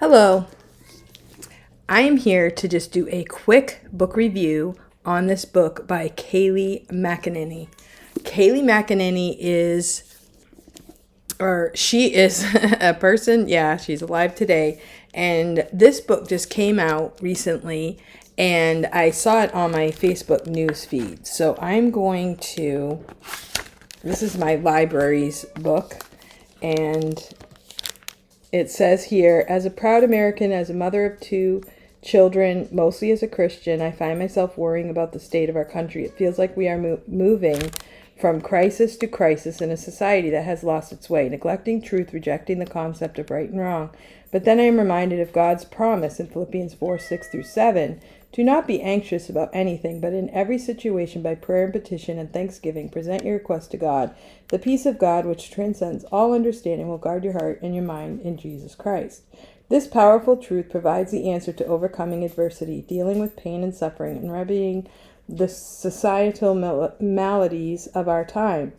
Hello, I am here to just do a quick book review on this book by Kaleigh McEnany. Kaleigh McEnany she is a person, yeah, she's alive today. And this book just came out recently and I saw it on my Facebook news feed. So this is my library's book, and it says here, as a proud American, as a mother of two children, mostly as a Christian, I find myself worrying about the state of our country. It feels like we are moving from crisis to crisis in a society that has lost its way, neglecting truth, rejecting the concept of right and wrong. But then I am reminded of God's promise in Philippians 4:6-7. Do not be anxious about anything, but in every situation, by prayer and petition and thanksgiving, present your request to God. The peace of God, which transcends all understanding, will guard your heart and your mind in Jesus Christ. This powerful truth provides the answer to overcoming adversity, dealing with pain and suffering, and remedying the societal maladies of our time.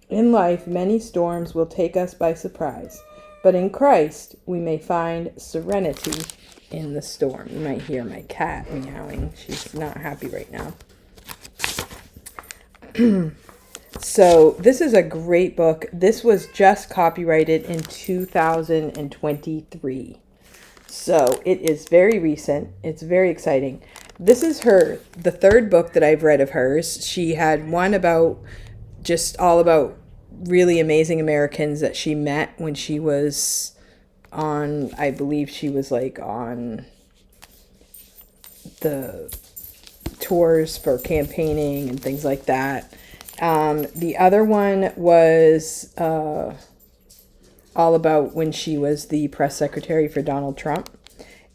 In life, many storms will take us by surprise, but in Christ, we may find serenity in the storm. You might hear my cat meowing. She's not happy right now. So this is a great book. This was just copyrighted in 2023. So it is very recent. It's very exciting. This is the third book that I've read of hers. She had one all about really amazing Americans that she met when she was I believe she was like on the tours for campaigning and things like that. The other one was all about when she was the press secretary for Donald Trump.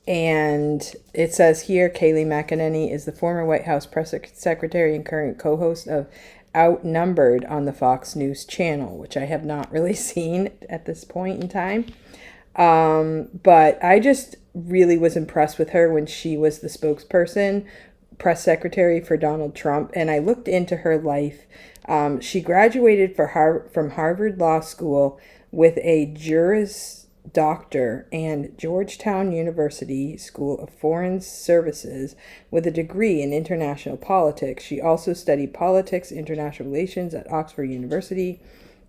And it says here, Kaleigh McEnany is the former White House press secretary and current co-host of Outnumbered on the Fox News channel, which I have not really seen at this point in time. But I just really was impressed with her when she was the spokesperson, press secretary for Donald Trump. And I looked into her life. She graduated from Harvard Law School with a Juris Doctor and Georgetown University School of Foreign Services with a degree in international politics. She also studied politics, international relations at Oxford University,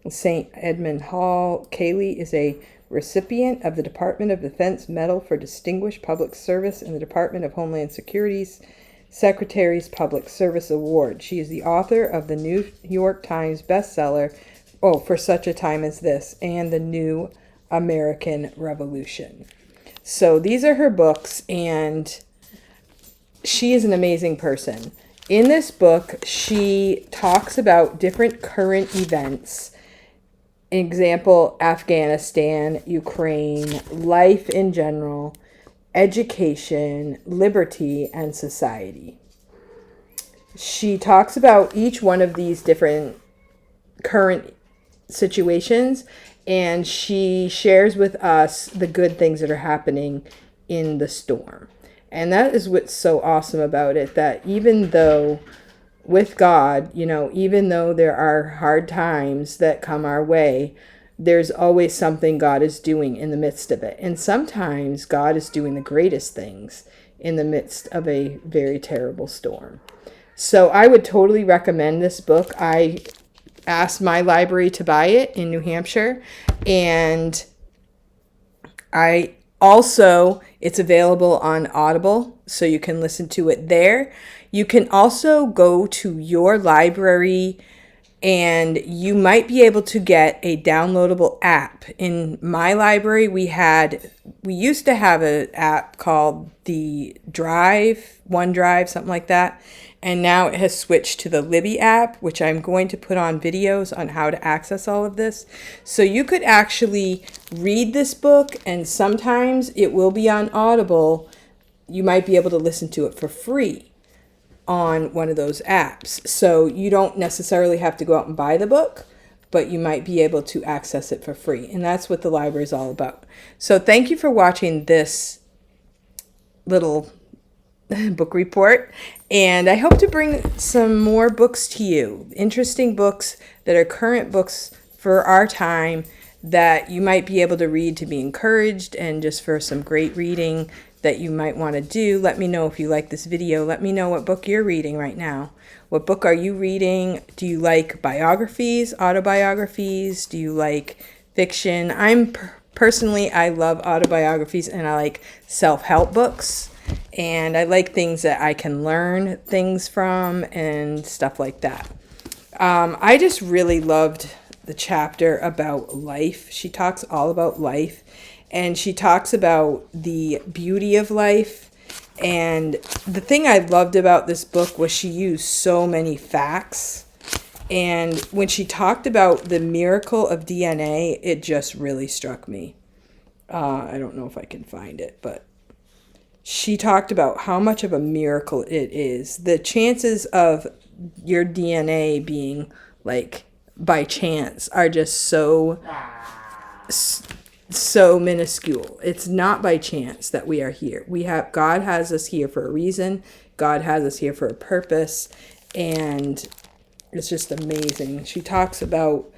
St. Edmund Hall. Kaleigh is a recipient of the Department of Defense Medal for Distinguished Public Service and the Department of Homeland Security's Secretary's Public Service Award. She is the author of the New York Times bestseller, For Such a Time as This, and The New American Revolution. So these are her books, and she is an amazing person. In this book, she talks about different current events. Example, Afghanistan, Ukraine, life in general, education, liberty, and society. She talks about each one of these different current situations, and she shares with us the good things that are happening in the storm. And that is what's so awesome about it, that even though with God, even though there are hard times that come our way, there's always something God is doing in the midst of it. And sometimes God is doing the greatest things in the midst of a very terrible storm. So I would totally recommend this book. I asked my library to buy it in New Hampshire, and it's available on Audible, so you can listen to it there. You can also go to your library and you might be able to get a downloadable app. In my library, we used to have an app called the OneDrive, something like that. And now it has switched to the Libby app, which I'm going to put on videos on how to access all of this. So you could actually read this book, and sometimes it will be on Audible. You might be able to listen to it for free on one of those apps. So you don't necessarily have to go out and buy the book, but you might be able to access it for free. And that's what the library is all about. So thank you for watching this little book report. And I hope to bring some more books to you. Interesting books that are current books for our time that you might be able to read to be encouraged and just for some great reading that you might want to do. Let me know if you like this video. Let me know what book you're reading right now. What book are you reading? Do you like biographies, autobiographies? Do you like fiction? Personally, I love autobiographies and I like self-help books. And I like things that I can learn things from and stuff like that. I just really loved the chapter about life. She talks all about life, and she talks about the beauty of life. And the thing I loved about this book was she used so many facts. And when she talked about the miracle of DNA, it just really struck me. I don't know if I can find it, but she talked about how much of a miracle it is. The chances of your DNA being like by chance are just so minuscule. It's not by chance that we are here. God has us here for a reason. God has us here for a purpose, and it's just amazing. She talks about,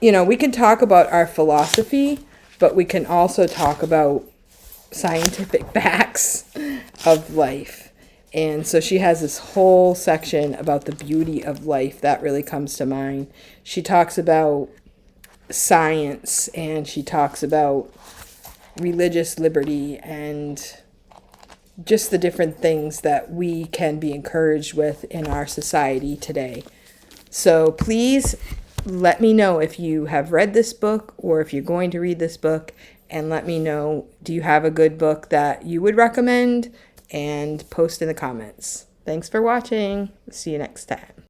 we can talk about our philosophy, but we can also talk about scientific facts of life. And so she has this whole section about the beauty of life that really comes to mind. She talks about science, and she talks about religious liberty and just the different things that we can be encouraged with in our society today. So please let me know if you have read this book or if you're going to read this book, and let me know, do you have a good book that you would recommend? And post in the comments. Thanks for watching. See you next time.